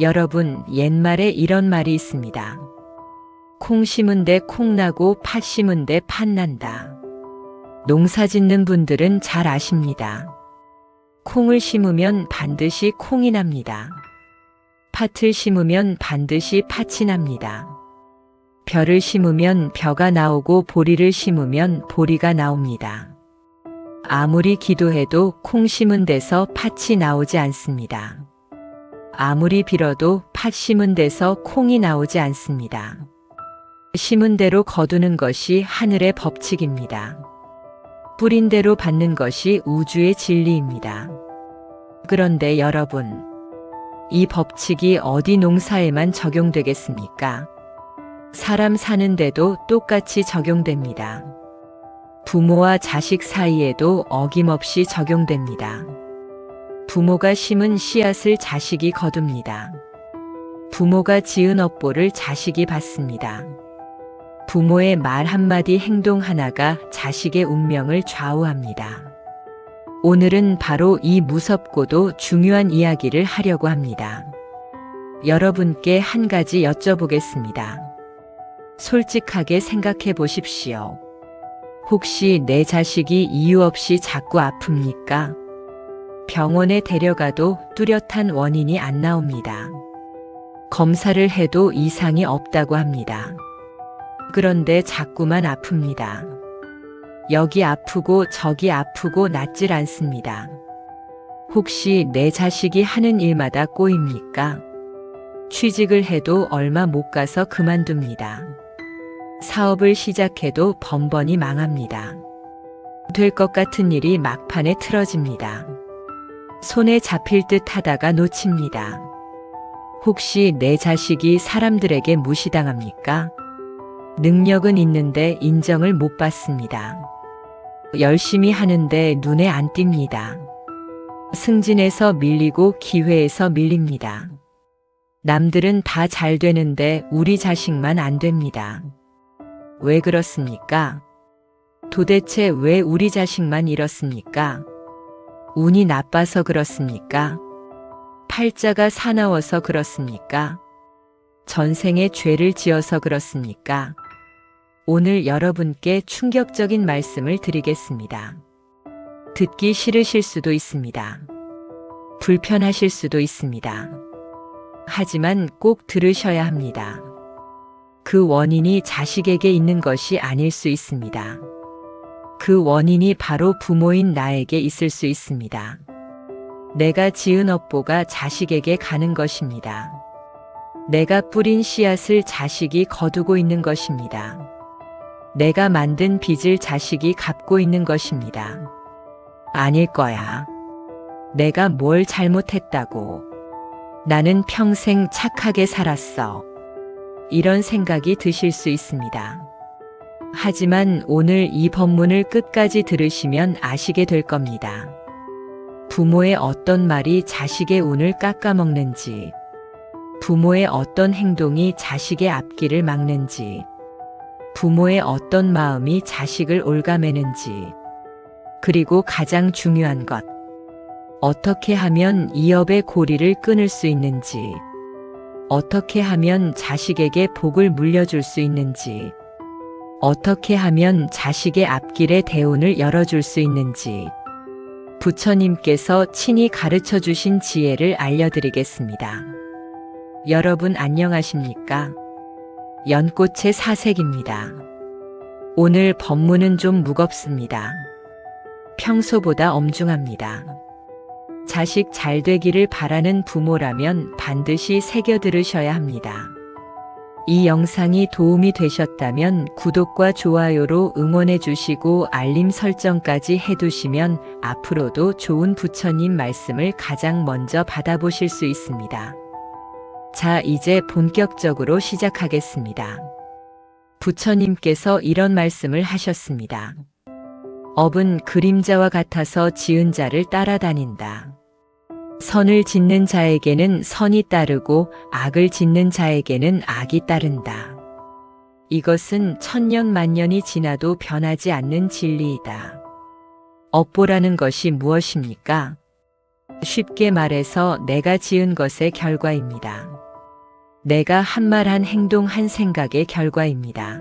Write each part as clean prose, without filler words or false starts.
여러분, 옛말에 이런 말이 있습니다. 콩 심은데 콩 나고 팥 심은데 팥 난다. 농사 짓는 분들은 잘 아십니다. 콩을 심으면 반드시 콩이 납니다. 팥을 심으면 반드시 팥이 납니다. 벼를 심으면 벼가 나오고 보리를 심으면 보리가 나옵니다. 아무리 기도해도 콩 심은 데서 팥이 나오지 않습니다. 아무리 빌어도 팥 심은 데서 콩이 나오지 않습니다. 심은 대로 거두는 것이 하늘의 법칙입니다. 뿌린 대로 받는 것이 우주의 진리입니다. 그런데 여러분, 이 법칙이 어디 농사에만 적용되겠습니까? 사람 사는데도 똑같이 적용됩니다. 부모와 자식 사이에도 어김없이 적용됩니다. 부모가 심은 씨앗을 자식이 거둡니다. 부모가 지은 업보를 자식이 받습니다. 부모의 말 한마디 행동 하나가 자식의 운명을 좌우합니다. 오늘은 바로 이 무섭고도 중요한 이야기를 하려고 합니다. 여러분께 한 가지 여쭤보겠습니다. 솔직하게 생각해 보십시오. 혹시 내 자식이 이유 없이 자꾸 아픕니까? 병원에 데려가도 뚜렷한 원인이 안 나옵니다. 검사를 해도 이상이 없다고 합니다. 그런데 자꾸만 아픕니다. 여기 아프고 저기 아프고 낫질 않습니다. 혹시 내 자식이 하는 일마다 꼬입니까? 취직을 해도 얼마 못 가서 그만둡니다. 사업을 시작해도 번번이 망합니다. 될 것 같은 일이 막판에 틀어집니다. 손에 잡힐 듯 하다가 놓칩니다. 혹시 내 자식이 사람들에게 무시당합니까? 능력은 있는데 인정을 못 받습니다. 열심히 하는데 눈에 안 띕니다. 승진에서 밀리고 기회에서 밀립니다. 남들은 다 잘 되는데 우리 자식만 안 됩니다. 왜 그렇습니까? 도대체 왜 우리 자식만 이렇습니까? 운이 나빠서 그렇습니까? 팔자가 사나워서 그렇습니까? 전생에 죄를 지어서 그렇습니까? 오늘 여러분께 충격적인 말씀을 드리겠습니다. 듣기 싫으실 수도 있습니다. 불편하실 수도 있습니다. 하지만 꼭 들으셔야 합니다. 그 원인이 자식에게 있는 것이 아닐 수 있습니다. 그 원인이 바로 부모인 나에게 있을 수 있습니다. 내가 지은 업보가 자식에게 가는 것입니다. 내가 뿌린 씨앗을 자식이 거두고 있는 것입니다. 내가 만든 빚을 자식이 갚고 있는 것입니다. 아닐 거야. 내가 뭘 잘못했다고. 나는 평생 착하게 살았어. 이런 생각이 드실 수 있습니다. 하지만 오늘 이 법문을 끝까지 들으시면 아시게 될 겁니다. 부모의 어떤 말이 자식의 운을 깎아먹는지, 부모의 어떤 행동이 자식의 앞길을 막는지, 부모의 어떤 마음이 자식을 올가매는지, 그리고 가장 중요한 것, 어떻게 하면 이 업의 고리를 끊을 수 있는지, 어떻게 하면 자식에게 복을 물려줄 수 있는지, 어떻게 하면 자식의 앞길의 대운을 열어줄 수 있는지, 부처님께서 친히 가르쳐 주신 지혜를 알려드리겠습니다. 여러분 안녕하십니까? 연꽃의 사색입니다. 오늘 법문은 좀 무겁습니다. 평소보다 엄중합니다. 자식 잘 되기를 바라는 부모라면 반드시 새겨 들으셔야 합니다. 이 영상이 도움이 되셨다면 구독과 좋아요로 응원해 주시고 알림 설정까지 해두시면 앞으로도 좋은 부처님 말씀을 가장 먼저 받아보실 수 있습니다. 자, 이제 본격적으로 시작하겠습니다. 부처님께서 이런 말씀을 하셨습니다. 업은 그림자와 같아서 지은 자를 따라다닌다. 선을 짓는 자에게는 선이 따르고 악을 짓는 자에게는 악이 따른다. 이것은 천년 만년이 지나도 변하지 않는 진리이다. 업보라는 것이 무엇입니까? 쉽게 말해서 내가 지은 것의 결과입니다. 내가 한 말, 한 행동, 한 생각의 결과입니다.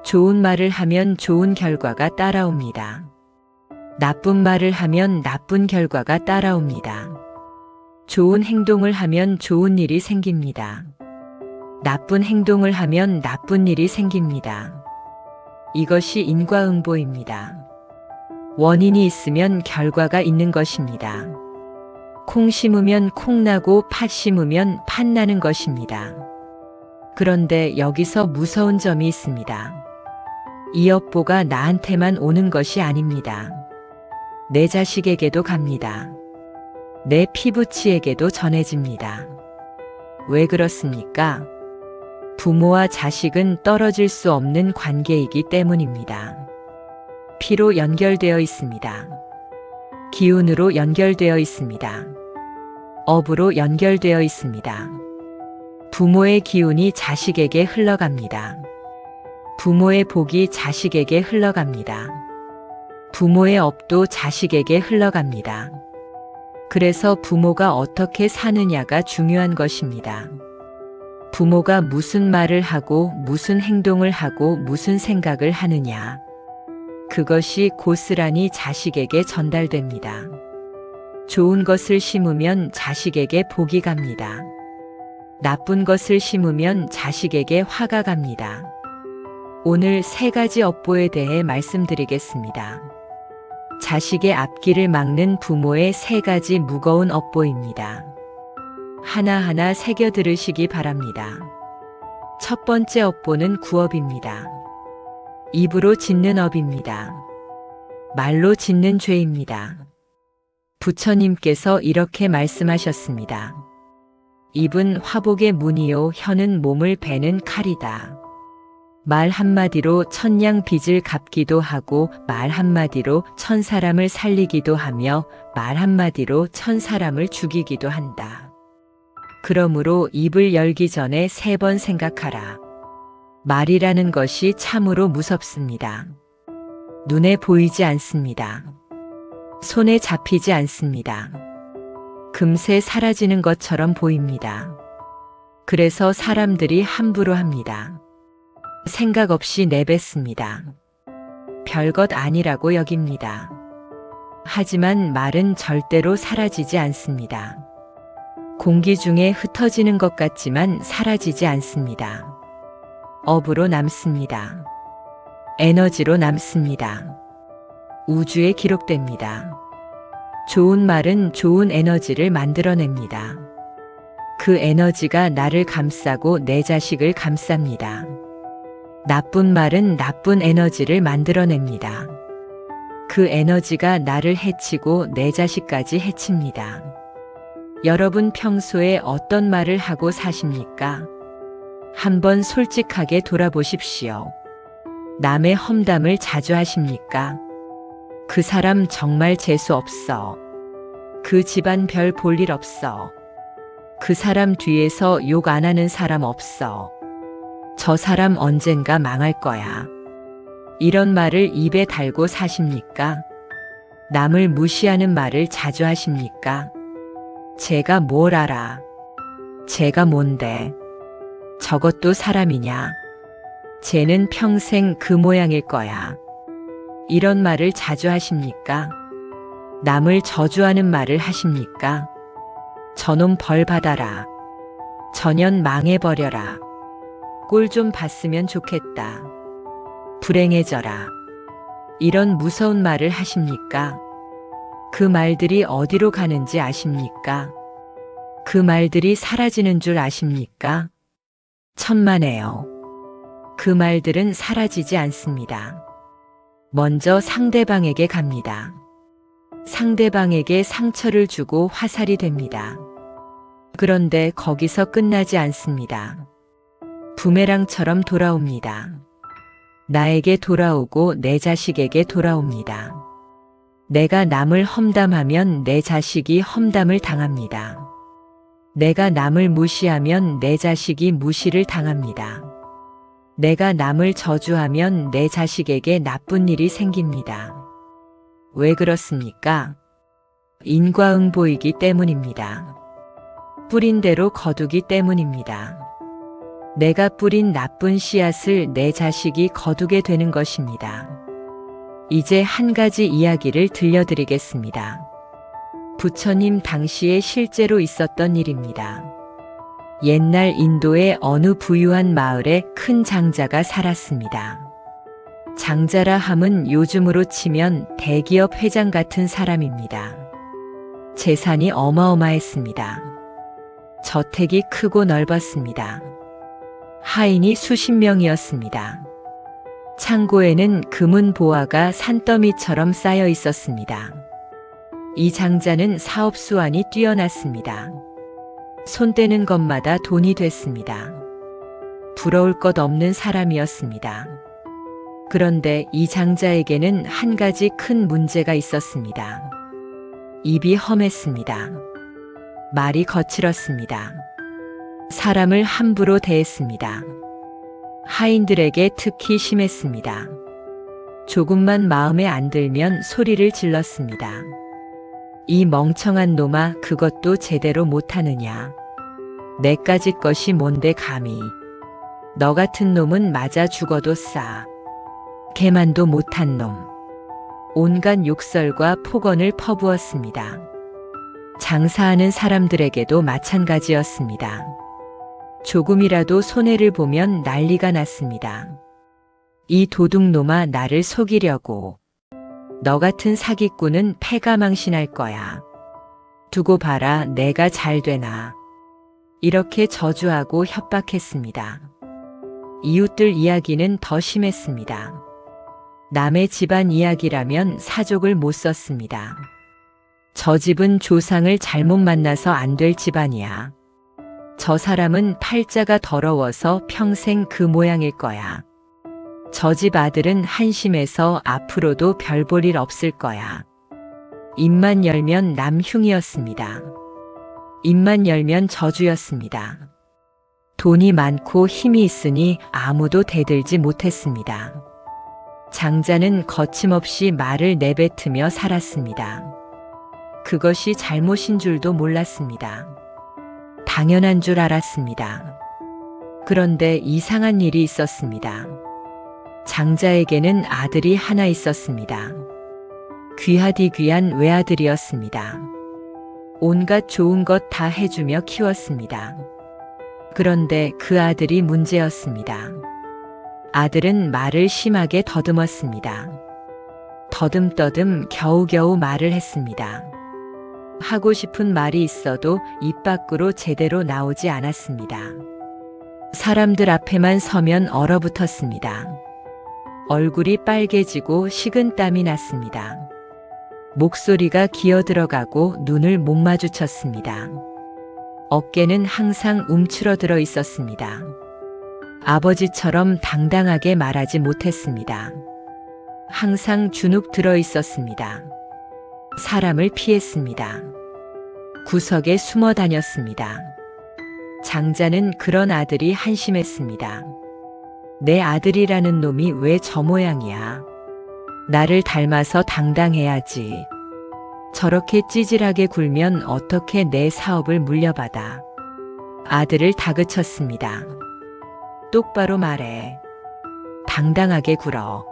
좋은 말을 하면 좋은 결과가 따라옵니다. 나쁜 말을 하면 나쁜 결과가 따라옵니다. 좋은 행동을 하면 좋은 일이 생깁니다. 나쁜 행동을 하면 나쁜 일이 생깁니다. 이것이 인과응보입니다. 원인이 있으면 결과가 있는 것입니다. 콩 심으면 콩 나고 팥 심으면 팥 나는 것입니다. 그런데 여기서 무서운 점이 있습니다. 이 업보가 나한테만 오는 것이 아닙니다. 내 자식에게도 갑니다. 내 피부치에게도 전해집니다. 왜 그렇습니까? 부모와 자식은 떨어질 수 없는 관계이기 때문입니다. 피로 연결되어 있습니다. 기운으로 연결되어 있습니다. 업으로 연결되어 있습니다. 부모의 기운이 자식에게 흘러갑니다. 부모의 복이 자식에게 흘러갑니다. 부모의 업도 자식에게 흘러갑니다. 그래서 부모가 어떻게 사느냐가 중요한 것입니다. 부모가 무슨 말을 하고 무슨 행동을 하고 무슨 생각을 하느냐. 그것이 고스란히 자식에게 전달됩니다. 좋은 것을 심으면 자식에게 복이 갑니다. 나쁜 것을 심으면 자식에게 화가 갑니다. 오늘 3가지 업보에 대해 말씀드리겠습니다. 자식의 앞길을 막는 부모의 3가지 무거운 업보입니다. 하나하나 새겨 들으시기 바랍니다. 첫 번째 업보는 구업입니다. 입으로 짓는 업입니다. 말로 짓는 죄입니다. 부처님께서 이렇게 말씀하셨습니다. 입은 화복의 문이요 혀는 몸을 베는 칼이다. 말 한마디로 천냥 빚을 갚기도 하고 말 한마디로 1000사람을 살리기도 하며 말 한마디로 1000사람을 죽이기도 한다. 그러므로 입을 열기 전에 3번 생각하라. 말이라는 것이 참으로 무섭습니다. 눈에 보이지 않습니다. 손에 잡히지 않습니다. 금세 사라지는 것처럼 보입니다. 그래서 사람들이 함부로 합니다. 생각 없이 내뱉습니다. 별것 아니라고 여깁니다. 하지만 말은 절대로 사라지지 않습니다. 공기 중에 흩어지는 것 같지만 사라지지 않습니다. 업으로 남습니다. 에너지로 남습니다. 우주에 기록됩니다. 좋은 말은 좋은 에너지를 만들어냅니다. 그 에너지가 나를 감싸고 내 자식을 감쌉니다. 나쁜 말은 나쁜 에너지를 만들어냅니다. 그 에너지가 나를 해치고 내 자식까지 해칩니다. 여러분 평소에 어떤 말을 하고 사십니까? 한번 솔직하게 돌아보십시오. 남의 험담을 자주 하십니까? 그 사람 정말 재수 없어. 그 집안 별 볼 일 없어. 그 사람 뒤에서 욕 안 하는 사람 없어. 저 사람 언젠가 망할 거야. 이런 말을 입에 달고 사십니까? 남을 무시하는 말을 자주 하십니까? 제가 뭘 알아? 제가 뭔데? 저것도 사람이냐? 쟤는 평생 그 모양일 거야. 이런 말을 자주 하십니까? 남을 저주하는 말을 하십니까? 저놈 벌 받아라. 저년 망해버려라. 꼴 좀 봤으면 좋겠다. 불행해져라. 이런 무서운 말을 하십니까? 그 말들이 어디로 가는지 아십니까? 그 말들이 사라지는 줄 아십니까? 천만에요. 그 말들은 사라지지 않습니다. 먼저 상대방에게 갑니다. 상대방에게 상처를 주고 화살이 됩니다. 그런데 거기서 끝나지 않습니다. 부메랑처럼 돌아옵니다. 나에게 돌아오고 내 자식에게 돌아옵니다. 내가 남을 험담하면 내 자식이 험담을 당합니다. 내가 남을 무시하면 내 자식이 무시를 당합니다. 내가 남을 저주하면 내 자식에게 나쁜 일이 생깁니다. 왜 그렇습니까? 인과응보이기 때문입니다. 뿌린 대로 거두기 때문입니다. 내가 뿌린 나쁜 씨앗을 내 자식이 거두게 되는 것입니다. 이제 한 가지 이야기를 들려드리겠습니다. 부처님 당시에 실제로 있었던 일입니다. 옛날 인도의 어느 부유한 마을에 큰 장자가 살았습니다. 장자라 함은 요즘으로 치면 대기업 회장 같은 사람입니다. 재산이 어마어마했습니다. 저택이 크고 넓었습니다. 하인이 수십 명이었습니다. 창고에는 금은 보화가 산더미처럼 쌓여 있었습니다. 이 장자는 사업 수완이 뛰어났습니다. 손 떼는 것마다 돈이 됐습니다. 부러울 것 없는 사람이었습니다. 그런데 이 장자에게는 한 가지 큰 문제가 있었습니다. 입이 험했습니다. 말이 거칠었습니다. 사람을 함부로 대했습니다. 하인들에게 특히 심했습니다. 조금만 마음에 안 들면 소리를 질렀습니다. 이 멍청한 놈아, 그것도 제대로 못하느냐. 내까지 것이 뭔데 감히. 너 같은 놈은 맞아 죽어도 싸. 개만도 못한 놈. 온갖 욕설과 폭언을 퍼부었습니다. 장사하는 사람들에게도 마찬가지였습니다. 조금이라도 손해를 보면 난리가 났습니다. 이 도둑놈아, 나를 속이려고. 너 같은 사기꾼은 패가망신할 거야. 두고 봐라, 내가 잘 되나. 이렇게 저주하고 협박했습니다. 이웃들 이야기는 더 심했습니다. 남의 집안 이야기라면 사족을 못 썼습니다. 저 집은 조상을 잘못 만나서 안 될 집안이야. 저 사람은 팔자가 더러워서 평생 그 모양일 거야. 저 집 아들은 한심해서 앞으로도 별 볼 일 없을 거야. 입만 열면 남흉이었습니다. 입만 열면 저주였습니다. 돈이 많고 힘이 있으니 아무도 대들지 못했습니다. 장자는 거침없이 말을 내뱉으며 살았습니다. 그것이 잘못인 줄도 몰랐습니다. 당연한 줄 알았습니다. 그런데 이상한 일이 있었습니다. 장자에게는 아들이 하나 있었습니다. 귀하디 귀한 외아들이었습니다. 온갖 좋은 것 다 해주며 키웠습니다. 그런데 그 아들이 문제였습니다. 아들은 말을 심하게 더듬었습니다. 더듬더듬 겨우겨우 말을 했습니다. 하고 싶은 말이 있어도 입 밖으로 제대로 나오지 않았습니다. 사람들 앞에만 서면 얼어붙었습니다. 얼굴이 빨개지고 식은땀이 났습니다. 목소리가 기어들어가고 눈을 못 마주쳤습니다. 어깨는 항상 움츠러들어 있었습니다. 아버지처럼 당당하게 말하지 못했습니다. 항상 주눅 들어 있었습니다. 사람을 피했습니다. 구석에 숨어 다녔습니다. 장자는 그런 아들이 한심했습니다. 내 아들이라는 놈이 왜 저 모양이야? 나를 닮아서 당당해야지. 저렇게 찌질하게 굴면 어떻게 내 사업을 물려받아? 아들을 다그쳤습니다. 똑바로 말해. 당당하게 굴어.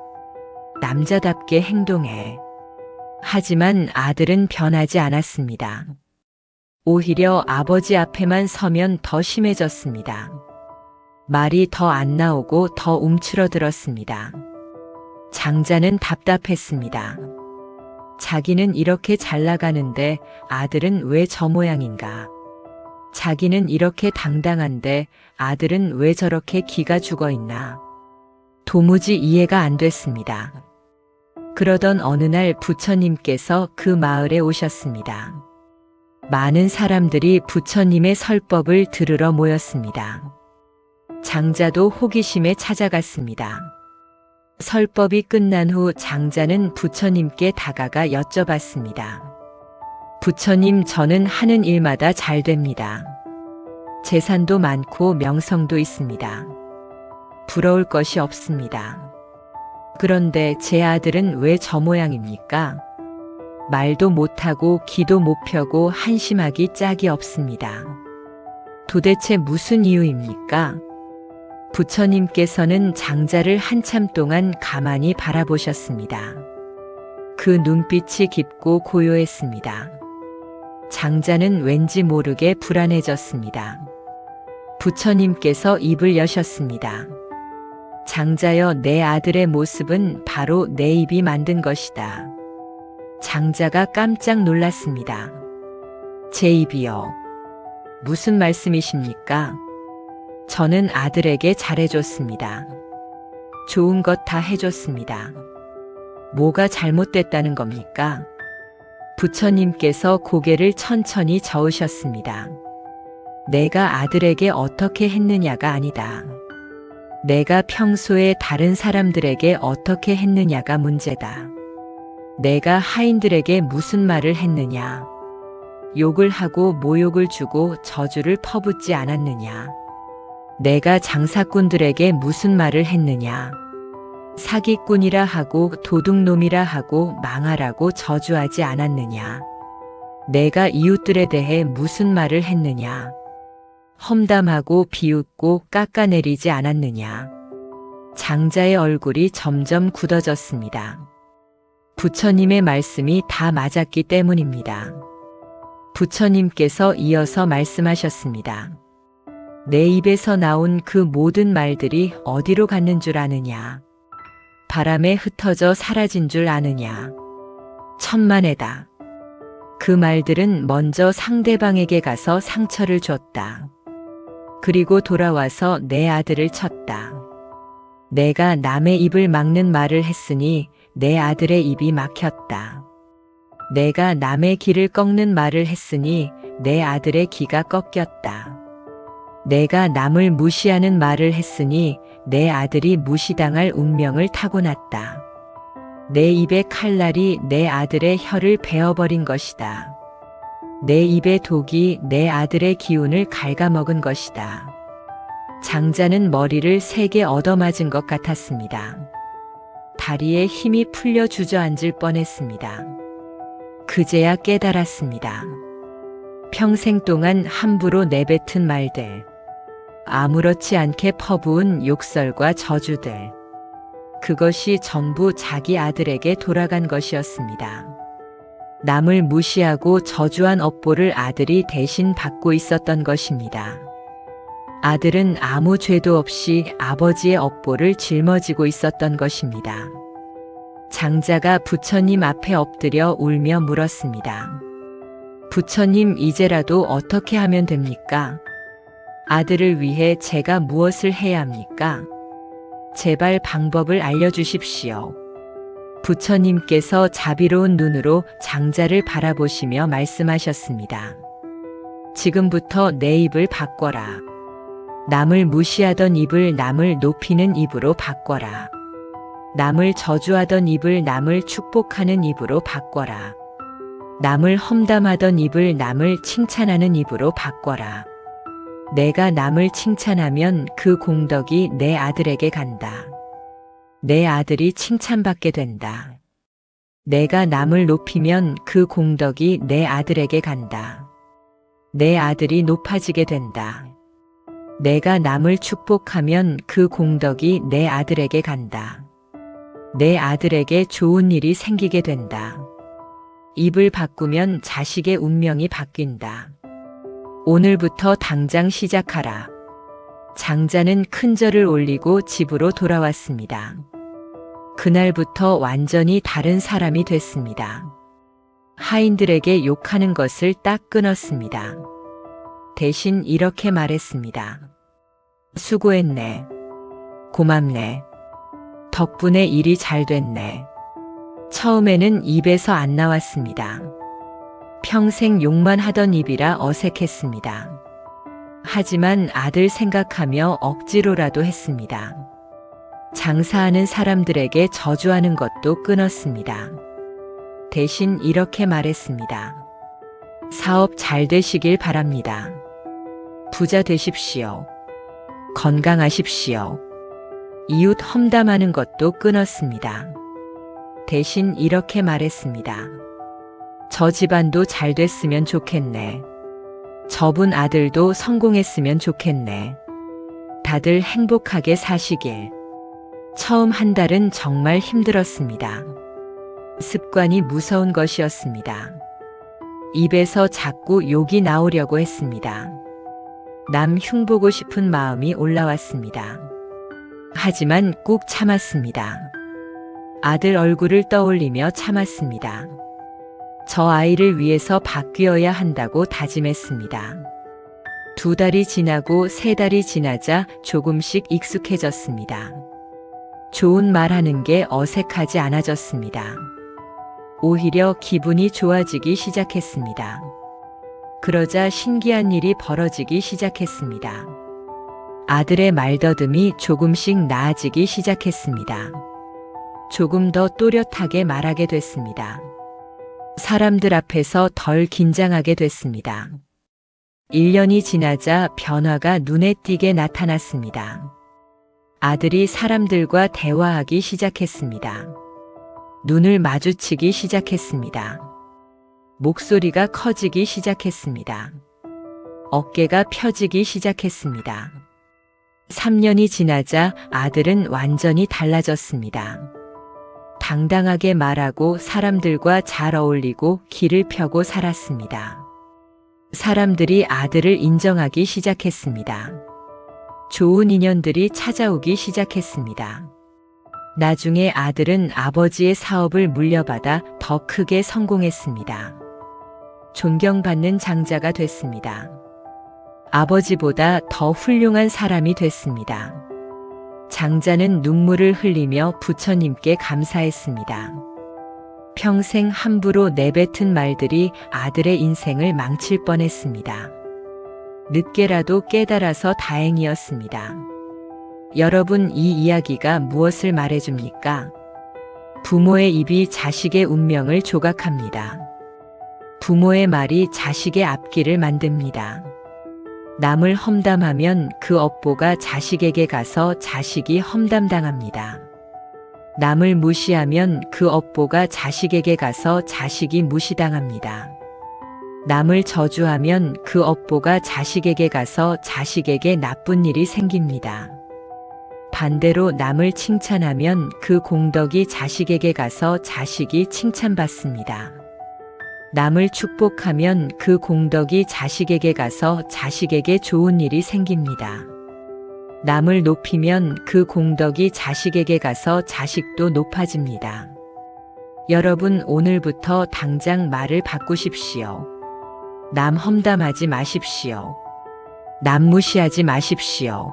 남자답게 행동해. 하지만 아들은 변하지 않았습니다. 오히려 아버지 앞에만 서면 더 심해졌습니다. 말이 더 안 나오고 더 움츠러들었습니다. 장자는 답답했습니다. 자기는 이렇게 잘 나가는데 아들은 왜 저 모양인가? 자기는 이렇게 당당한데 아들은 왜 저렇게 기가 죽어 있나? 도무지 이해가 안 됐습니다. 그러던 어느 날 부처님께서 그 마을에 오셨습니다. 많은 사람들이 부처님의 설법을 들으러 모였습니다. 장자도 호기심에 찾아갔습니다. 설법이 끝난 후 장자는 부처님께 다가가 여쭤봤습니다. 부처님, 저는 하는 일마다 잘 됩니다. 재산도 많고 명성도 있습니다. 부러울 것이 없습니다. 그런데 제 아들은 왜 저 모양입니까? 말도 못하고 기도 못 펴고 한심하기 짝이 없습니다. 도대체 무슨 이유입니까? 부처님께서는 장자를 한참 동안 가만히 바라보셨습니다. 그 눈빛이 깊고 고요했습니다. 장자는 왠지 모르게 불안해졌습니다. 부처님께서 입을 여셨습니다. 장자여, 내 아들의 모습은 바로 내 입이 만든 것이다. 장자가 깜짝 놀랐습니다. 제 입이요? 무슨 말씀이십니까? 저는 아들에게 잘해줬습니다. 좋은 것 다 해줬습니다. 뭐가 잘못됐다는 겁니까? 부처님께서 고개를 천천히 저으셨습니다. 내가 아들에게 어떻게 했느냐가 아니다. 내가 평소에 다른 사람들에게 어떻게 했느냐가 문제다. 내가 하인들에게 무슨 말을 했느냐. 욕을 하고 모욕을 주고 저주를 퍼붓지 않았느냐. 내가 장사꾼들에게 무슨 말을 했느냐. 사기꾼이라 하고 도둑놈이라 하고 망하라고 저주하지 않았느냐. 내가 이웃들에 대해 무슨 말을 했느냐. 험담하고 비웃고 깎아내리지 않았느냐. 장자의 얼굴이 점점 굳어졌습니다. 부처님의 말씀이 다 맞았기 때문입니다. 부처님께서 이어서 말씀하셨습니다. 내 입에서 나온 그 모든 말들이 어디로 갔는 줄 아느냐. 바람에 흩어져 사라진 줄 아느냐. 천만에다. 그 말들은 먼저 상대방에게 가서 상처를 줬다. 그리고 돌아와서 내 아들을 쳤다. 내가 남의 입을 막는 말을 했으니 내 아들의 입이 막혔다. 내가 남의 귀를 꺾는 말을 했으니 내 아들의 귀가 꺾였다. 내가 남을 무시하는 말을 했으니 내 아들이 무시당할 운명을 타고났다. 내 입의 칼날이 내 아들의 혀를 베어버린 것이다. 내 입의 독이 내 아들의 기운을 갉아먹은 것이다. 장자는 머리를 세게 얻어맞은 것 같았습니다. 다리에 힘이 풀려 주저앉을 뻔했습니다. 그제야 깨달았습니다. 평생 동안 함부로 내뱉은 말들, 아무렇지 않게 퍼부은 욕설과 저주들, 그것이 전부 자기 아들에게 돌아간 것이었습니다. 남을 무시하고 저주한 업보를 아들이 대신 받고 있었던 것입니다. 아들은 아무 죄도 없이 아버지의 업보를 짊어지고 있었던 것입니다. 장자가 부처님 앞에 엎드려 울며 물었습니다. 부처님, 이제라도 어떻게 하면 됩니까? 아들을 위해 제가 무엇을 해야 합니까? 제발 방법을 알려주십시오. 부처님께서 자비로운 눈으로 장자를 바라보시며 말씀하셨습니다. 지금부터 내 입을 바꿔라. 남을 무시하던 입을 남을 높이는 입으로 바꿔라. 남을 저주하던 입을 남을 축복하는 입으로 바꿔라. 남을 험담하던 입을 남을 칭찬하는 입으로 바꿔라. 내가 남을 칭찬하면 그 공덕이 내 아들에게 간다. 내 아들이 칭찬받게 된다. 내가 남을 높이면 그 공덕이 내 아들에게 간다. 내 아들이 높아지게 된다. 내가 남을 축복하면 그 공덕이 내 아들에게 간다. 내 아들에게 좋은 일이 생기게 된다. 입을 바꾸면 자식의 운명이 바뀐다. 오늘부터 당장 시작하라. 장자는 큰 절을 올리고 집으로 돌아왔습니다. 그날부터 완전히 다른 사람이 됐습니다. 하인들에게 욕하는 것을 딱 끊었습니다. 대신 이렇게 말했습니다. 수고했네. 고맙네. 덕분에 일이 잘 됐네. 처음에는 입에서 안 나왔습니다. 평생 욕만 하던 입이라 어색했습니다. 하지만 아들 생각하며 억지로라도 했습니다. 장사하는 사람들에게 저주하는 것도 끊었습니다. 대신 이렇게 말했습니다. 사업 잘 되시길 바랍니다. 부자 되십시오. 건강하십시오. 이웃 험담하는 것도 끊었습니다. 대신 이렇게 말했습니다. 저 집안도 잘 됐으면 좋겠네. 저분 아들도 성공했으면 좋겠네. 다들 행복하게 사시길. 처음 한 달은 정말 힘들었습니다. 습관이 무서운 것이었습니다. 입에서 자꾸 욕이 나오려고 했습니다. 남 흉보고 싶은 마음이 올라왔습니다. 하지만 꾹 참았습니다. 아들 얼굴을 떠올리며 참았습니다. 저 아이를 위해서 바뀌어야 한다고 다짐했습니다. 2달이 지나고 3달이 지나자 조금씩 익숙해졌습니다. 좋은 말 하는 게 어색하지 않아졌습니다. 오히려 기분이 좋아지기 시작했습니다. 그러자 신기한 일이 벌어지기 시작했습니다. 아들의 말더듬이 조금씩 나아지기 시작했습니다. 조금 더 또렷하게 말하게 됐습니다. 사람들 앞에서 덜 긴장하게 됐습니다. 1년이 지나자 변화가 눈에 띄게 나타났습니다. 아들이 사람들과 대화하기 시작했습니다. 눈을 마주치기 시작했습니다. 목소리가 커지기 시작했습니다. 어깨가 펴지기 시작했습니다. 3년이 지나자 아들은 완전히 달라졌습니다. 당당하게 말하고 사람들과 잘 어울리고 길을 펴고 살았습니다. 사람들이 아들을 인정하기 시작했습니다. 좋은 인연들이 찾아오기 시작했습니다. 나중에 아들은 아버지의 사업을 물려받아 더 크게 성공했습니다. 존경받는 장자가 됐습니다. 아버지보다 더 훌륭한 사람이 됐습니다. 장자는 눈물을 흘리며 부처님께 감사했습니다. 평생 함부로 내뱉은 말들이 아들의 인생을 망칠 뻔했습니다. 늦게라도 깨달아서 다행이었습니다. 여러분, 이 이야기가 무엇을 말해줍니까? 부모의 입이 자식의 운명을 조각합니다. 부모의 말이 자식의 앞길을 만듭니다. 남을 험담하면 그 업보가 자식에게 가서 자식이 험담당합니다. 남을 무시하면 그 업보가 자식에게 가서 자식이 무시당합니다. 남을 저주하면 그 업보가 자식에게 가서 자식에게 나쁜 일이 생깁니다. 반대로 남을 칭찬하면 그 공덕이 자식에게 가서 자식이 칭찬받습니다. 남을 축복하면 그 공덕이 자식에게 가서 자식에게 좋은 일이 생깁니다. 남을 높이면 그 공덕이 자식에게 가서 자식도 높아집니다. 여러분, 오늘부터 당장 말을 바꾸십시오. 남 험담하지 마십시오. 남 무시하지 마십시오.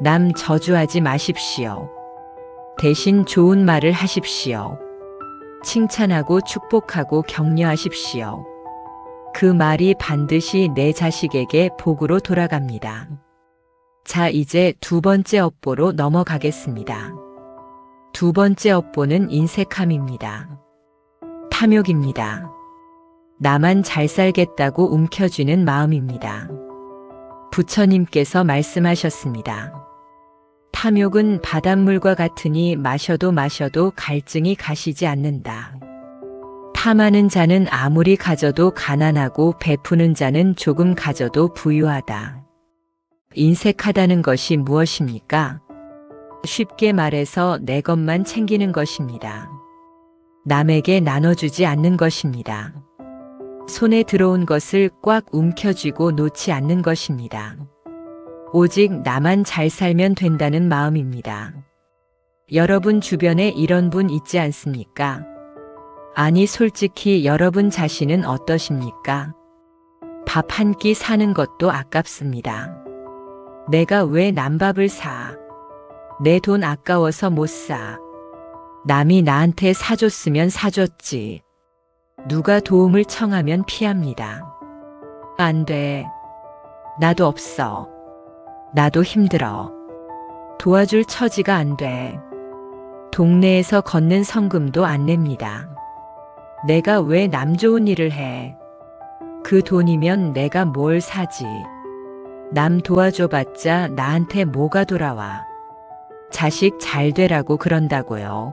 남 저주하지 마십시오. 대신 좋은 말을 하십시오. 칭찬하고 축복하고 격려하십시오. 그 말이 반드시 내 자식에게 복으로 돌아갑니다. 자, 이제 2번째 업보로 넘어가겠습니다. 2번째 업보는 인색함입니다. 탐욕입니다. 나만 잘 살겠다고 움켜쥐는 마음입니다. 부처님께서 말씀하셨습니다. 탐욕은 바닷물과 같으니 마셔도 마셔도 갈증이 가시지 않는다. 탐하는 자는 아무리 가져도 가난하고 베푸는 자는 조금 가져도 부유하다. 인색하다는 것이 무엇입니까? 쉽게 말해서 내 것만 챙기는 것입니다. 남에게 나눠주지 않는 것입니다. 손에 들어온 것을 꽉 움켜쥐고 놓지 않는 것입니다. 오직 나만 잘 살면 된다는 마음입니다. 여러분 주변에 이런 분 있지 않습니까? 아니, 솔직히 여러분 자신은 어떠십니까? 밥 한 끼 사는 것도 아깝습니다. 내가 왜 남밥을 사? 내 돈 아까워서 못 사. 남이 나한테 사줬으면 사줬지. 누가 도움을 청하면 피합니다. 안 돼. 나도 없어. 나도 힘들어. 도와줄 처지가 안 돼. 동네에서 걷는 성금도 안 냅니다. 내가 왜 남 좋은 일을 해? 그 돈이면 내가 뭘 사지? 남 도와줘봤자 나한테 뭐가 돌아와? 자식 잘 되라고 그런다고요.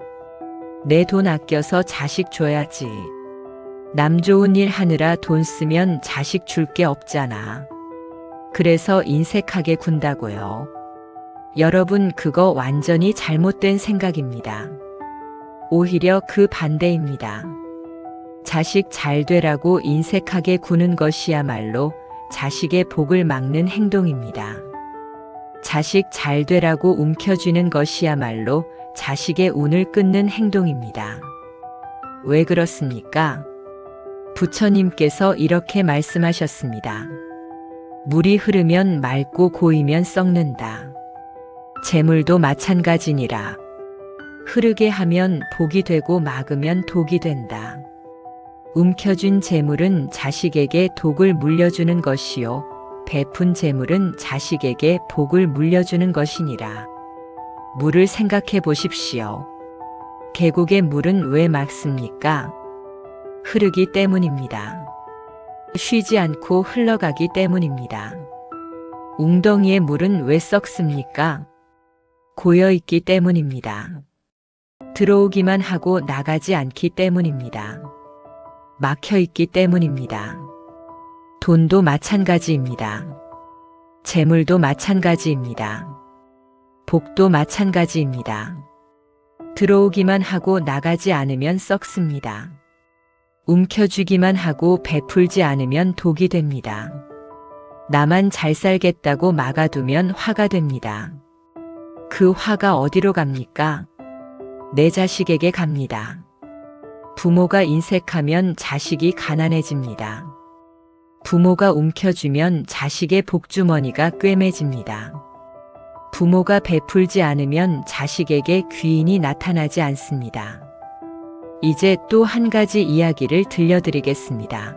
내 돈 아껴서 자식 줘야지. 남 좋은 일 하느라 돈 쓰면 자식 줄 게 없잖아. 그래서 인색하게 군다고요. 여러분, 그거 완전히 잘못된 생각입니다. 오히려 그 반대입니다. 자식 잘 되라고 인색하게 구는 것이야말로 자식의 복을 막는 행동입니다. 자식 잘 되라고 움켜쥐는 것이야말로 자식의 운을 끊는 행동입니다. 왜 그렇습니까? 부처님께서 이렇게 말씀하셨습니다. 물이 흐르면 맑고 고이면 썩는다. 재물도 마찬가지니라. 흐르게 하면 복이 되고 막으면 독이 된다. 움켜쥔 재물은 자식에게 독을 물려주는 것이요, 베푼 재물은 자식에게 복을 물려주는 것이니라. 물을 생각해 보십시오. 계곡의 물은 왜 맑습니까? 흐르기 때문입니다. 쉬지 않고 흘러가기 때문입니다. 웅덩이의 물은 왜 썩습니까? 고여있기 때문입니다. 들어오기만 하고 나가지 않기 때문입니다. 막혀있기 때문입니다. 돈도 마찬가지입니다. 재물도 마찬가지입니다. 복도 마찬가지입니다. 들어오기만 하고 나가지 않으면 썩습니다. 움켜쥐기만 하고 베풀지 않으면 독이 됩니다. 나만 잘 살겠다고 막아두면 화가 됩니다. 그 화가 어디로 갑니까? 내 자식에게 갑니다. 부모가 인색하면 자식이 가난해집니다. 부모가 움켜쥐면 자식의 복주머니가 꿰매집니다. 부모가 베풀지 않으면 자식에게 귀인이 나타나지 않습니다. 이제 또 한 가지 이야기를 들려드리겠습니다.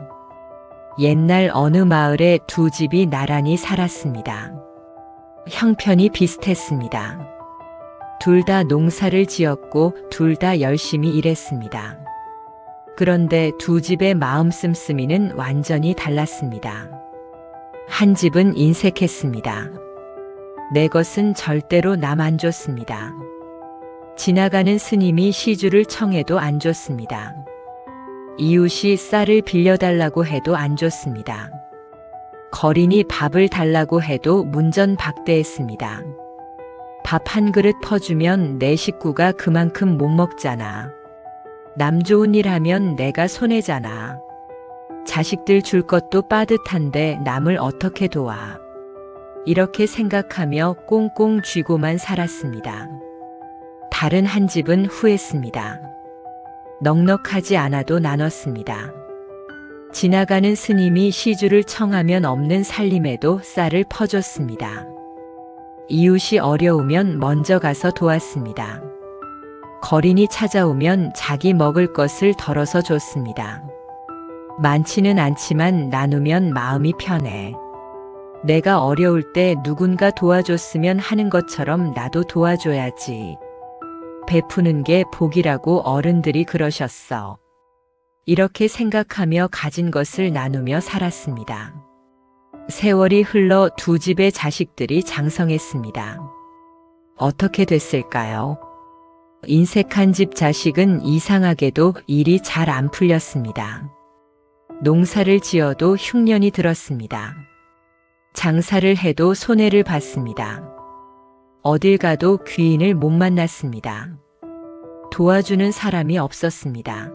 옛날 어느 마을에 두 집이 나란히 살았습니다. 형편이 비슷했습니다. 둘 다 농사를 지었고 둘 다 열심히 일했습니다. 그런데 두 집의 마음 씀씀이는 완전히 달랐습니다. 한 집은 인색했습니다. 내 것은 절대로 남 안 줬습니다. 지나가는 스님이 시주를 청해도 안 줬습니다. 이웃이 쌀을 빌려달라고 해도 안 줬습니다. 거린이 밥을 달라고 해도 문전박대했습니다. 밥 한 그릇 퍼주면 내 식구가 그만큼 못 먹잖아. 남 좋은 일 하면 내가 손해잖아. 자식들 줄 것도 빠듯한데 남을 어떻게 도와. 이렇게 생각하며 꽁꽁 쥐고만 살았습니다. 다른 한 집은 후했습니다. 넉넉하지 않아도 나눴습니다. 지나가는 스님이 시주를 청하면 없는 살림에도 쌀을 퍼줬습니다. 이웃이 어려우면 먼저 가서 도왔습니다. 거린이 찾아오면 자기 먹을 것을 덜어서 줬습니다. 많지는 않지만 나누면 마음이 편해. 내가 어려울 때 누군가 도와줬으면 하는 것처럼 나도 도와줘야지. 베푸는 게 복이라고 어른들이 그러셨어. 이렇게 생각하며 가진 것을 나누며 살았습니다. 세월이 흘러 두 집의 자식들이 장성했습니다. 어떻게 됐을까요? 인색한 집 자식은 이상하게도 일이 잘 안 풀렸습니다. 농사를 지어도 흉년이 들었습니다. 장사를 해도 손해를 봤습니다. 어딜 가도 귀인을 못 만났습니다. 도와주는 사람이 없었습니다.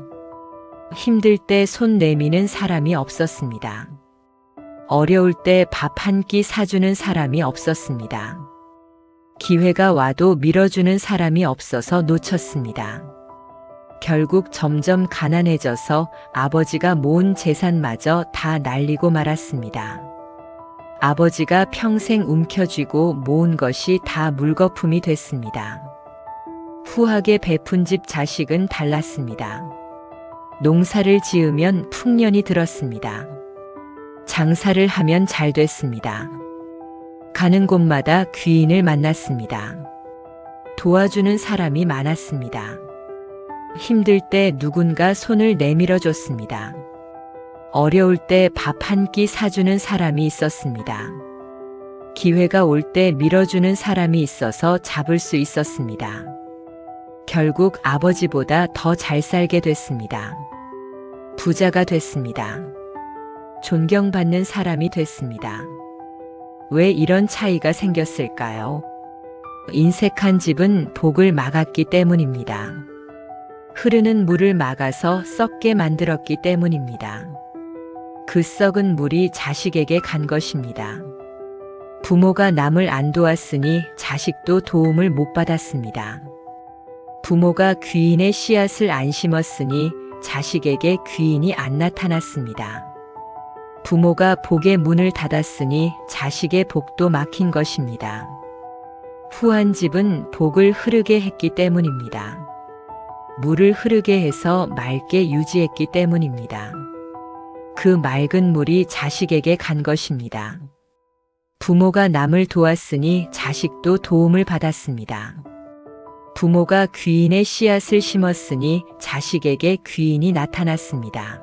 힘들 때 손 내미는 사람이 없었습니다. 어려울 때 밥 한 끼 사주는 사람이 없었습니다. 기회가 와도 밀어주는 사람이 없어서 놓쳤습니다. 결국 점점 가난해져서 아버지가 모은 재산마저 다 날리고 말았습니다. 아버지가 평생 움켜쥐고 모은 것이 다 물거품이 됐습니다. 후하게 베푼 집 자식은 달랐습니다. 농사를 지으면 풍년이 들었습니다. 장사를 하면 잘 됐습니다. 가는 곳마다 귀인을 만났습니다. 도와주는 사람이 많았습니다. 힘들 때 누군가 손을 내밀어 줬습니다. 어려울 때 밥 한 끼 사주는 사람이 있었습니다. 기회가 올 때 밀어주는 사람이 있어서 잡을 수 있었습니다. 결국 아버지보다 더 잘 살게 됐습니다. 부자가 됐습니다. 존경받는 사람이 됐습니다. 왜 이런 차이가 생겼을까요? 인색한 집은 복을 막았기 때문입니다. 흐르는 물을 막아서 썩게 만들었기 때문입니다. 그 썩은 물이 자식에게 간 것입니다. 부모가 남을 안 도왔으니 자식도 도움을 못 받았습니다. 부모가 귀인의 씨앗을 안 심었으니 자식에게 귀인이 안 나타났습니다. 부모가 복의 문을 닫았으니 자식의 복도 막힌 것입니다. 후한 집은 복을 흐르게 했기 때문입니다. 물을 흐르게 해서 맑게 유지했기 때문입니다. 그 맑은 물이 자식에게 간 것입니다. 부모가 남을 도왔으니 자식도 도움을 받았습니다. 부모가 귀인의 씨앗을 심었으니 자식에게 귀인이 나타났습니다.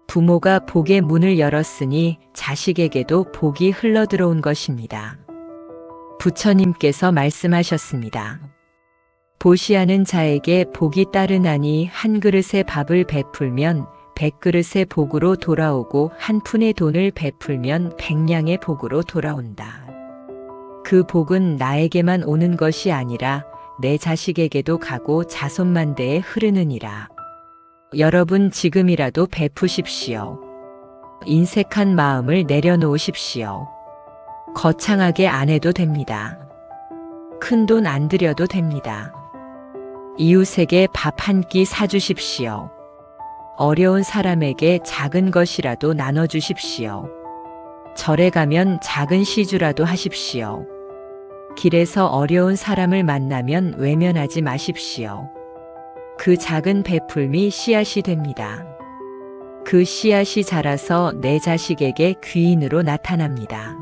부모가 복의 문을 열었으니 자식에게도 복이 흘러들어온 것입니다. 부처님께서 말씀하셨습니다. 보시하는 자에게 복이 따르나니 한 그릇의 밥을 베풀면 100그릇의 복으로 돌아오고 한 푼의 돈을 베풀면 100냥의 복으로 돌아온다. 그 복은 나에게만 오는 것이 아니라 내 자식에게도 가고 자손만대에 흐르느니라. 여러분 지금이라도 베푸십시오. 인색한 마음을 내려놓으십시오. 거창하게 안 해도 됩니다. 큰 돈 안 들여도 됩니다. 이웃에게 밥 한 끼 사주십시오. 어려운 사람에게 작은 것이라도 나눠주십시오. 절에 가면 작은 시주라도 하십시오. 길에서 어려운 사람을 만나면 외면하지 마십시오. 그 작은 베풀미 씨앗이 됩니다. 그 씨앗이 자라서 내 자식에게 귀인으로 나타납니다.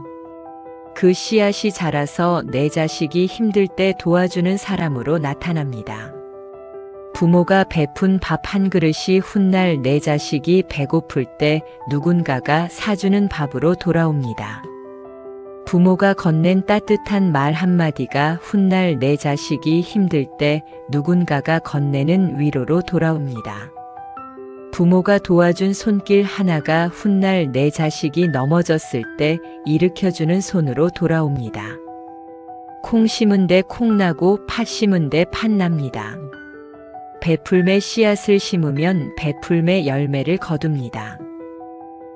그 씨앗이 자라서 내 자식이 힘들 때 도와주는 사람으로 나타납니다. 부모가 베푼 밥 한 그릇이 훗날 내 자식이 배고플 때 누군가가 사주는 밥으로 돌아옵니다. 부모가 건넨 따뜻한 말 한마디가 훗날 내 자식이 힘들 때 누군가가 건네는 위로로 돌아옵니다. 부모가 도와준 손길 하나가 훗날 내 자식이 넘어졌을 때 일으켜주는 손으로 돌아옵니다. 콩 심은 데 콩 나고 팥 심은 데 팥 납니다. 베풀매 씨앗을 심으면 베풀매 열매를 거둡니다.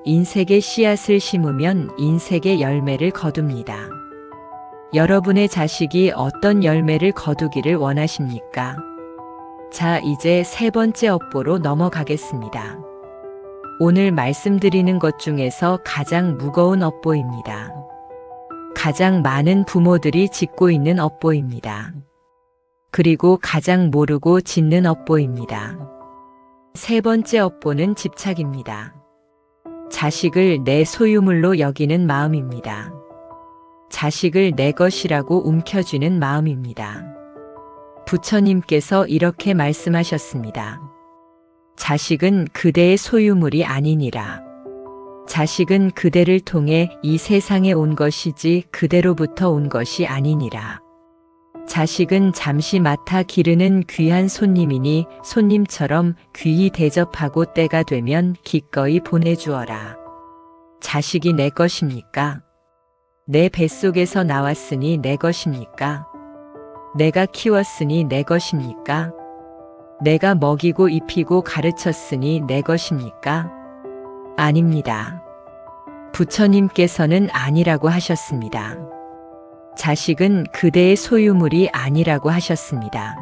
인색의 씨앗을 심으면 인색의 열매를 거둡니다. 여러분의 자식이 어떤 열매를 거두기를 원하십니까? 자, 이제 세 번째 업보로 넘어가겠습니다. 오늘 말씀드리는 것 중에서 가장 무거운 업보입니다. 가장 많은 부모들이 짓고 있는 업보입니다. 그리고 가장 모르고 짓는 업보입니다. 세 번째 업보는 집착입니다. 자식을 내 소유물로 여기는 마음입니다. 자식을 내 것이라고 움켜쥐는 마음입니다. 부처님께서 이렇게 말씀하셨습니다. 자식은 그대의 소유물이 아니니라. 자식은 그대를 통해 이 세상에 온 것이지 그대로부터 온 것이 아니니라. 자식은 잠시 맡아 기르는 귀한 손님이니 손님처럼 귀히 대접하고 때가 되면 기꺼이 보내주어라. 자식이 내 것입니까? 내 뱃속에서 나왔으니 내 것입니까? 내가 키웠으니 내 것입니까? 내가 먹이고 입히고 가르쳤으니 내 것입니까? 아닙니다. 부처님께서는 아니라고 하셨습니다. 자식은 그대의 소유물이 아니라고 하셨습니다.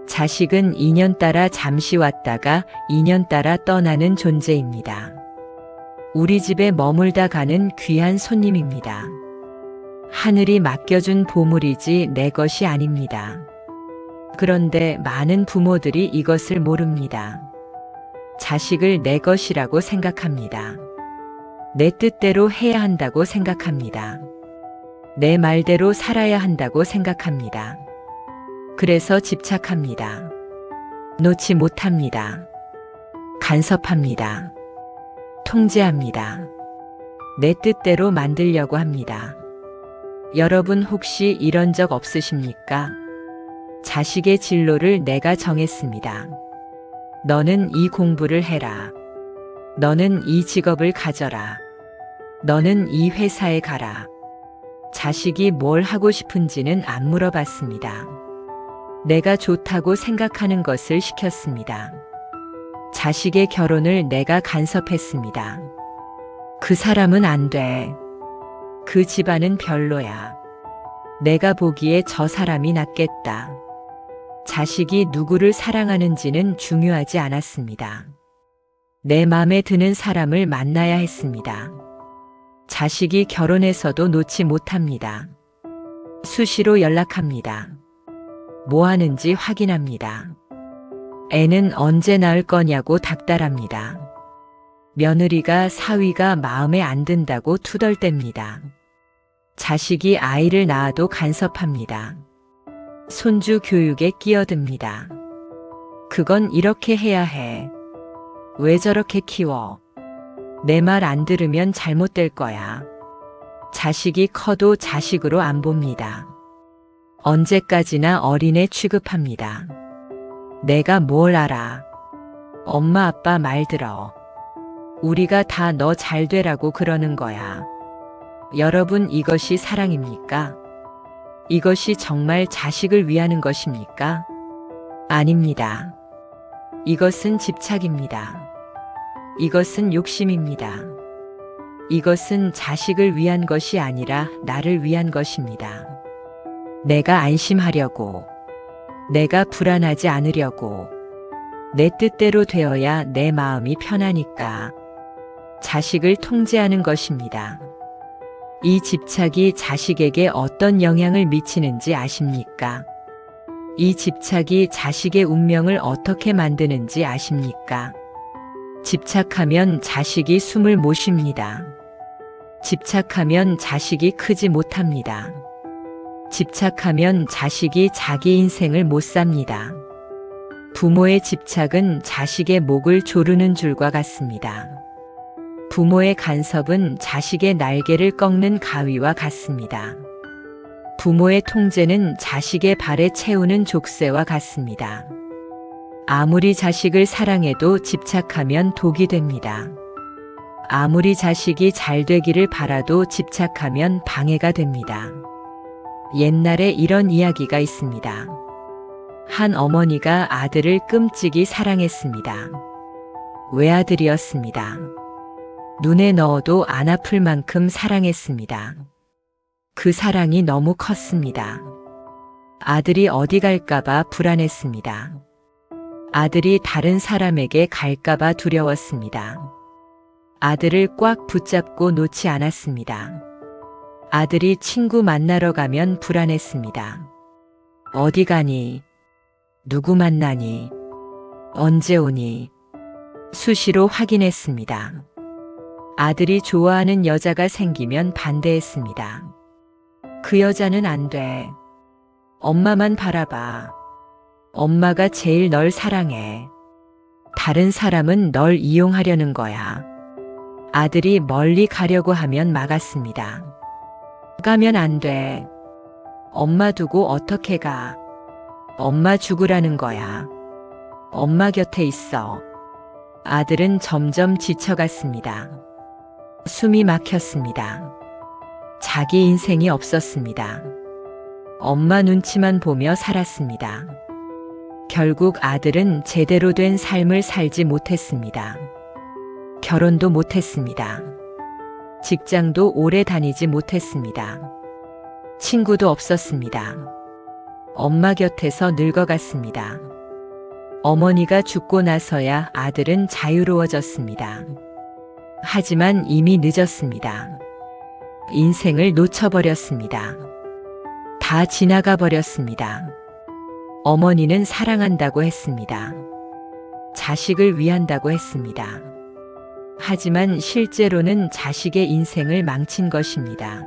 자식은 인연 따라 잠시 왔다가 인연 따라 떠나는 존재입니다. 우리 집에 머물다 가는 귀한 손님입니다. 하늘이 맡겨준 보물이지 내 것이 아닙니다. 그런데 많은 부모들이 이것을 모릅니다. 자식을 내 것이라고 생각합니다. 내 뜻대로 해야 한다고 생각합니다. 내 말대로 살아야 한다고 생각합니다. 그래서 집착합니다. 놓지 못합니다. 간섭합니다. 통제합니다. 내 뜻대로 만들려고 합니다. 여러분 혹시 이런 적 없으십니까? 자식의 진로를 내가 정했습니다. 너는 이 공부를 해라. 너는 이 직업을 가져라. 너는 이 회사에 가라. 자식이 뭘 하고 싶은지는 안 물어봤습니다. 내가 좋다고 생각하는 것을 시켰습니다. 자식의 결혼을 내가 간섭했습니다. 그 사람은 안 돼. 그 집안은 별로야. 내가 보기에 저 사람이 낫겠다. 자식이 누구를 사랑하는지는 중요하지 않았습니다. 내 맘에 드는 사람을 만나야 했습니다. 자식이 결혼해서도 놓지 못합니다. 수시로 연락합니다. 뭐 하는지 확인합니다. 애는 언제 낳을 거냐고 닥달합니다. 며느리가 사위가 마음에 안 든다고 투덜댑니다. 자식이 아이를 낳아도 간섭합니다. 손주 교육에 끼어듭니다. 그건 이렇게 해야 해. 왜 저렇게 키워? 내 말 안 들으면 잘못될 거야. 자식이 커도 자식으로 안 봅니다. 언제까지나 어린애 취급합니다. 내가 뭘 알아? 엄마 아빠 말 들어. 우리가 다 너 잘 되라고 그러는 거야. 여러분, 이것이 사랑입니까? 이것이 정말 자식을 위하는 것입니까? 아닙니다. 이것은 집착입니다. 이것은 욕심입니다. 이것은 자식을 위한 것이 아니라 나를 위한 것입니다. 내가 안심하려고, 내가 불안하지 않으려고, 내 뜻대로 되어야 내 마음이 편하니까. 자식을 통제하는 것입니다. 이 집착이 자식에게 어떤 영향을 미치는지 아십니까? 이 집착이 자식의 운명을 어떻게 만드는지 아십니까? 집착하면 자식이 숨을 못 쉽니다. 집착하면 자식이 크지 못합니다. 집착하면 자식이 자기 인생을 못 삽니다. 부모의 집착은 자식의 목을 조르는 줄과 같습니다. 부모의 간섭은 자식의 날개를 꺾는 가위와 같습니다. 부모의 통제는 자식의 발에 채우는 족쇄와 같습니다. 아무리 자식을 사랑해도 집착하면 독이 됩니다. 아무리 자식이 잘 되기를 바라도 집착하면 방해가 됩니다. 옛날에 이런 이야기가 있습니다. 한 어머니가 아들을 끔찍이 사랑했습니다. 외아들이었습니다. 눈에 넣어도 안 아플 만큼 사랑했습니다. 그 사랑이 너무 컸습니다. 아들이 어디 갈까봐 불안했습니다. 아들이 다른 사람에게 갈까봐 두려웠습니다. 아들을 꽉 붙잡고 놓지 않았습니다. 아들이 친구 만나러 가면 불안했습니다. 어디 가니? 누구 만나니? 언제 오니? 수시로 확인했습니다. 아들이 좋아하는 여자가 생기면 반대했습니다. 그 여자는 안 돼. 엄마만 바라봐. 엄마가 제일 널 사랑해. 다른 사람은 널 이용하려는 거야. 아들이 멀리 가려고 하면 막았습니다. 가면 안 돼. 엄마 두고 어떻게 가? 엄마 죽으라는 거야. 엄마 곁에 있어. 아들은 점점 지쳐갔습니다. 숨이 막혔습니다. 자기 인생이 없었습니다. 엄마 눈치만 보며 살았습니다. 결국 아들은 제대로 된 삶을 살지 못했습니다. 결혼도 못했습니다. 직장도 오래 다니지 못했습니다. 친구도 없었습니다. 엄마 곁에서 늙어갔습니다. 어머니가 죽고 나서야 아들은 자유로워졌습니다. 하지만 이미 늦었습니다. 인생을 놓쳐버렸습니다. 다 지나가 버렸습니다. 어머니는 사랑한다고 했습니다. 자식을 위한다고 했습니다. 하지만 실제로는 자식의 인생을 망친 것입니다.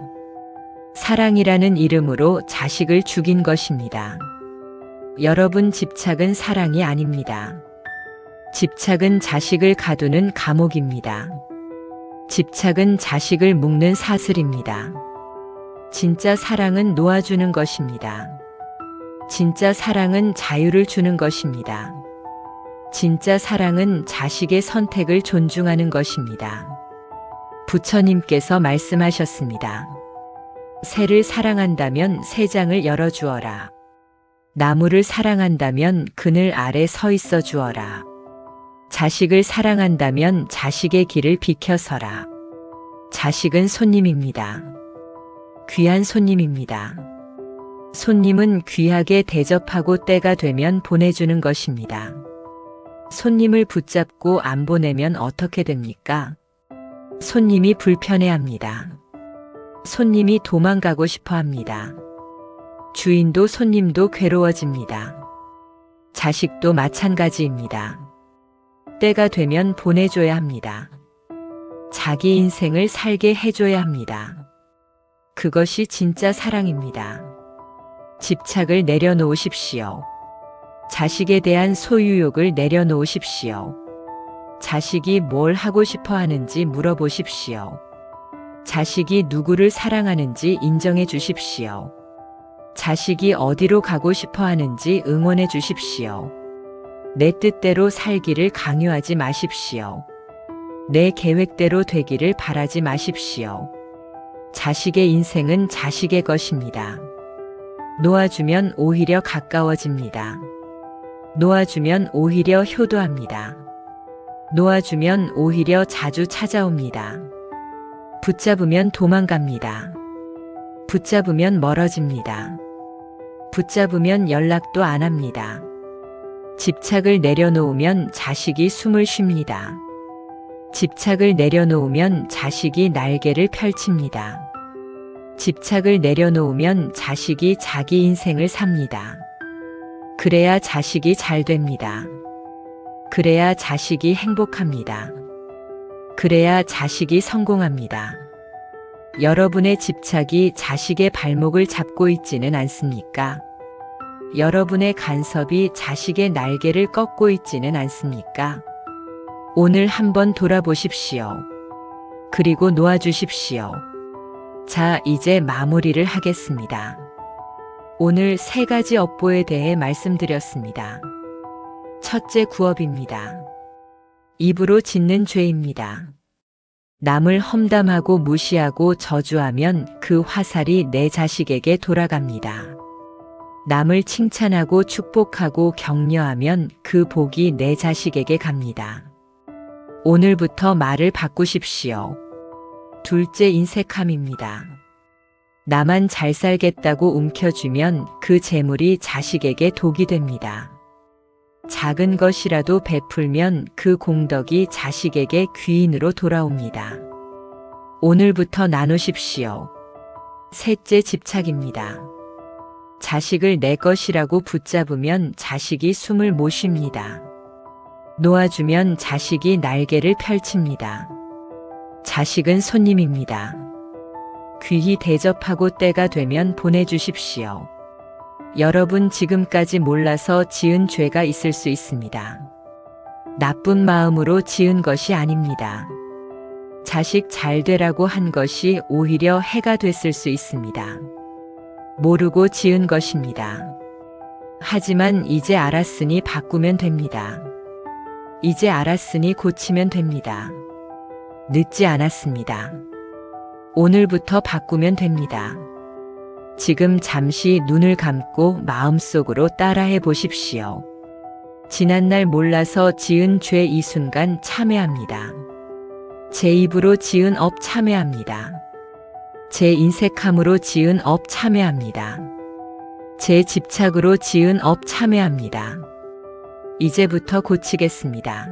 사랑이라는 이름으로 자식을 죽인 것입니다. 여러분, 집착은 사랑이 아닙니다. 집착은 자식을 가두는 감옥입니다. 집착은 자식을 묶는 사슬입니다. 진짜 사랑은 놓아주는 것입니다. 진짜 사랑은 자유를 주는 것입니다. 진짜 사랑은 자식의 선택을 존중하는 것입니다. 부처님께서 말씀하셨습니다. 새를 사랑한다면 새장을 열어주어라. 나무를 사랑한다면 그늘 아래 서 있어 주어라. 자식을 사랑한다면 자식의 길을 비켜서라. 자식은 손님입니다. 귀한 손님입니다. 손님은 귀하게 대접하고 때가 되면 보내주는 것입니다. 손님을 붙잡고 안 보내면 어떻게 됩니까? 손님이 불편해합니다. 손님이 도망가고 싶어 합니다. 주인도 손님도 괴로워집니다. 자식도 마찬가지입니다. 때가 되면 보내줘야 합니다. 자기 인생을 살게 해줘야 합니다. 그것이 진짜 사랑입니다. 집착을 내려놓으십시오. 자식에 대한 소유욕을 내려놓으십시오. 자식이 뭘 하고 싶어 하는지 물어보십시오. 자식이 누구를 사랑하는지 인정해 주십시오. 자식이 어디로 가고 싶어 하는지 응원해 주십시오. 내 뜻대로 살기를 강요하지 마십시오. 내 계획대로 되기를 바라지 마십시오. 자식의 인생은 자식의 것입니다. 놓아주면 오히려 가까워집니다. 놓아주면 오히려 효도합니다. 놓아주면 오히려 자주 찾아옵니다. 붙잡으면 도망갑니다. 붙잡으면 멀어집니다. 붙잡으면 연락도 안 합니다. 집착을 내려놓으면 자식이 숨을 쉽니다. 집착을 내려놓으면 자식이 날개를 펼칩니다. 집착을 내려놓으면 자식이 자기 인생을 삽니다. 그래야 자식이 잘 됩니다. 그래야 자식이 행복합니다. 그래야 자식이 성공합니다. 여러분의 집착이 자식의 발목을 잡고 있지는 않습니까? 여러분의 간섭이 자식의 날개를 꺾고 있지는 않습니까? 오늘 한번 돌아보십시오. 그리고 놓아주십시오. 자, 이제 마무리를 하겠습니다. 오늘 3가지 업보에 대해 말씀드렸습니다. 첫째, 구업입니다. 입으로 짓는 죄입니다. 남을 험담하고 무시하고 저주하면 그 화살이 내 자식에게 돌아갑니다. 남을 칭찬하고 축복하고 격려하면 그 복이 내 자식에게 갑니다. 오늘부터 말을 바꾸십시오. 둘째, 인색함입니다. 나만 잘 살겠다고 움켜쥐면 그 재물이 자식에게 독이 됩니다. 작은 것이라도 베풀면 그 공덕이 자식에게 귀인으로 돌아옵니다. 오늘부터 나누십시오. 셋째, 집착입니다. 자식을 내 것이라고 붙잡으면 자식이 숨을 못 쉽니다. 놓아주면 자식이 날개를 펼칩니다. 자식은 손님입니다. 귀히 대접하고 때가 되면 보내주십시오. 여러분 지금까지 몰라서 지은 죄가 있을 수 있습니다. 나쁜 마음으로 지은 것이 아닙니다. 자식 잘 되라고 한 것이 오히려 해가 됐을 수 있습니다. 모르고 지은 것입니다. 하지만 이제 알았으니 바꾸면 됩니다. 이제 알았으니 고치면 됩니다. 늦지 않았습니다. 오늘부터 바꾸면 됩니다. 지금 잠시 눈을 감고 마음속으로 따라해 보십시오. 지난날 몰라서 지은 죄 이 순간 참회합니다. 제 입으로 지은 업 참회합니다. 제 인색함으로 지은 업 참회합니다. 제 집착으로 지은 업 참회합니다. 이제부터 고치겠습니다.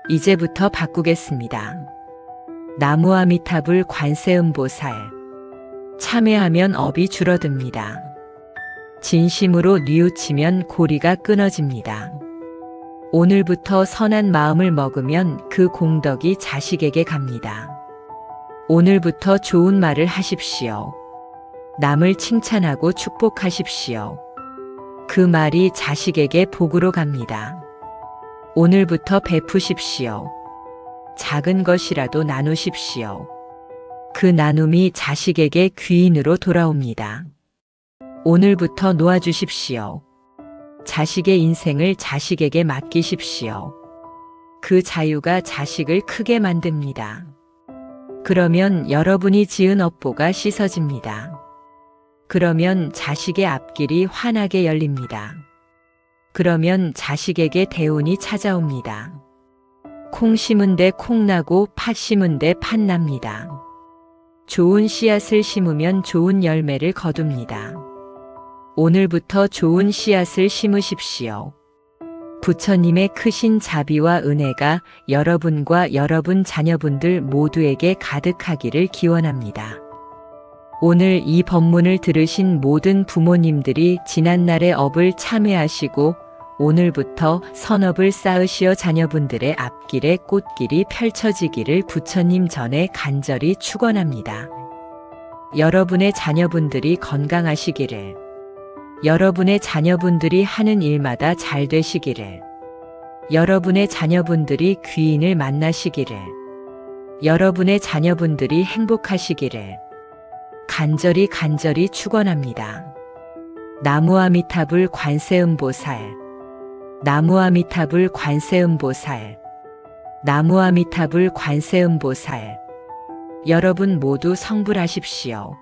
이제부터 바꾸겠습니다. 나무아미타불 관세음보살. 참회하면 업이 줄어듭니다. 진심으로 뉘우치면 고리가 끊어집니다. 오늘부터 선한 마음을 먹으면 그 공덕이 자식에게 갑니다. 오늘부터 좋은 말을 하십시오. 남을 칭찬하고 축복하십시오. 그 말이 자식에게 복으로 갑니다. 오늘부터 베푸십시오. 작은 것이라도 나누십시오. 그 나눔이 자식에게 귀인으로 돌아옵니다. 오늘부터 놓아주십시오. 자식의 인생을 자식에게 맡기십시오. 그 자유가 자식을 크게 만듭니다. 그러면 여러분이 지은 업보가 씻어집니다. 그러면 자식의 앞길이 환하게 열립니다. 그러면 자식에게 대운이 찾아옵니다. 콩 심은 데 콩 나고 팥 심은 데 팥 납니다. 좋은 씨앗을 심으면 좋은 열매를 거둡니다. 오늘부터 좋은 씨앗을 심으십시오. 부처님의 크신 자비와 은혜가 여러분과 여러분 자녀분들 모두에게 가득하기를 기원합니다. 오늘 이 법문을 들으신 모든 부모님들이 지난날의 업을 참회하시고 오늘부터 선업을 쌓으시어 자녀분들의 앞길에 꽃길이 펼쳐지기를 부처님 전에 간절히 축원합니다. 여러분의 자녀분들이 건강하시기를, 여러분의 자녀분들이 하는 일마다 잘 되시기를, 여러분의 자녀분들이 귀인을 만나시기를, 여러분의 자녀분들이 행복하시기를 간절히 축원합니다. 나무아미타불 관세음보살, 나무아미타불 관세음보살, 나무아미타불 관세음보살. 여러분 모두 성불하십시오.